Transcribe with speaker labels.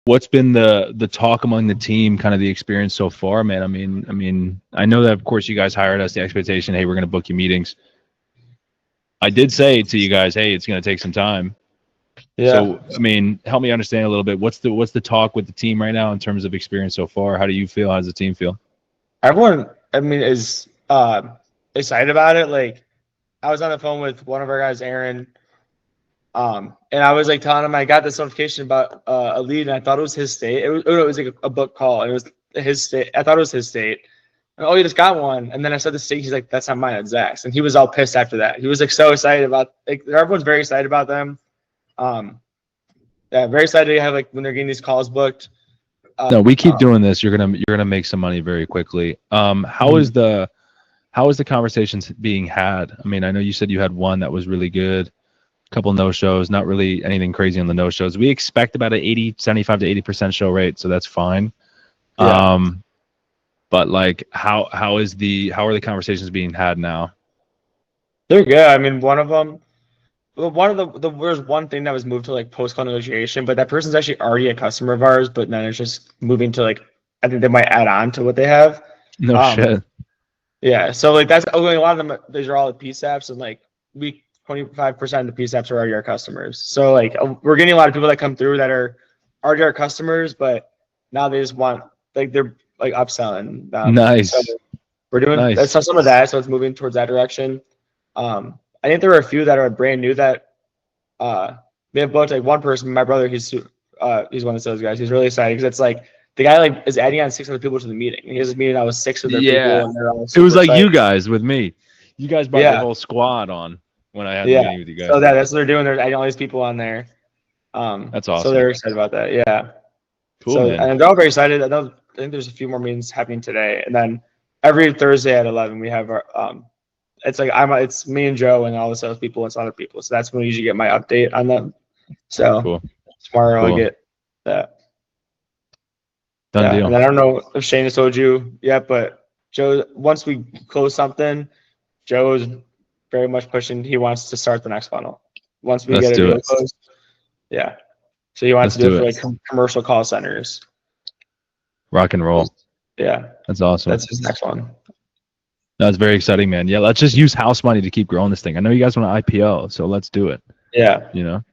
Speaker 1: what's been the talk among the team, kind of the experience so far, man? I mean, I know that of course you guys hired us, the expectation, hey, we're going to book you meetings. I did say to you guys, hey, it's going to take some time.
Speaker 2: Yeah.
Speaker 1: So, I mean, help me understand a little bit. What's the talk with the team right now in terms of experience so far? How do you feel? How does the team feel?
Speaker 2: Everyone, I mean, is excited about it. Like, I was on the phone with one of our guys, Aaron, and I was like telling him I got this notification about a lead, and I thought it was his state. It was like a book call, and it was his state. I thought it was his state. And, oh, you just got one. And then I said the state. He's like, that's not mine, it's Zach's. And he was all pissed after that. He was like so excited about, like, everyone's very excited about them. Yeah, very excited to have, like, when they're getting these calls booked.
Speaker 1: No, we keep doing this. You're gonna make some money very quickly. How is the conversations being had? I mean, I know you said you had one that was really good, a couple no shows, not really anything crazy on the no shows. We expect about an 75 to 80% show rate, so that's fine.
Speaker 2: Yeah.
Speaker 1: But like, how are the conversations being had now?
Speaker 2: They're good. I mean, one of them, there's one thing that was moved to like post call negotiation, but that person's actually already a customer of ours, but then it's just moving to like, I think they might add on to what they have.
Speaker 1: No shit.
Speaker 2: Yeah. So like that's, I mean, a lot of them, these are all the PSAPs, and like 25% of the PSAPs are already our customers. So like we're getting a lot of people that come through that are already our customers, but now they just want, like, they're like upselling them.
Speaker 1: Nice.
Speaker 2: So we're doing that's some of that. So it's moving towards that direction. I think there were a few that are brand new that we have booked. Like one person, my brother, he's one of those guys. He's really excited because it's like the guy like is adding on 6 other people to the meeting. He has a meeting out with 6 of their people, and they're all
Speaker 1: it was like
Speaker 2: excited.
Speaker 1: you guys with me. You guys brought the whole squad on when I had the meeting with you guys.
Speaker 2: So that's what they're doing. They're adding all these people on there.
Speaker 1: That's awesome.
Speaker 2: So they're excited about that. Yeah.
Speaker 1: Cool,
Speaker 2: so,
Speaker 1: man.
Speaker 2: And they're all very excited. I think there's a few more meetings happening today, and then every Thursday at 11 we have our it's like it's me and Joe and all the sales people and some other people. So that's when we usually get my update on them. So
Speaker 1: cool.
Speaker 2: Tomorrow I'll get that.
Speaker 1: Done deal.
Speaker 2: And I don't know if Shane has told you yet, but Joe, once we close something, Joe is very much pushing. He wants to start the next funnel once we get a deal closed. Yeah. So he wants to do it for like commercial call centers.
Speaker 1: Rock and roll.
Speaker 2: Yeah.
Speaker 1: That's awesome.
Speaker 2: That's his next one.
Speaker 1: That's very exciting, man. Yeah, let's just use house money to keep growing this thing. I know you guys want to IPO, so let's do it.
Speaker 2: Yeah.
Speaker 1: You know?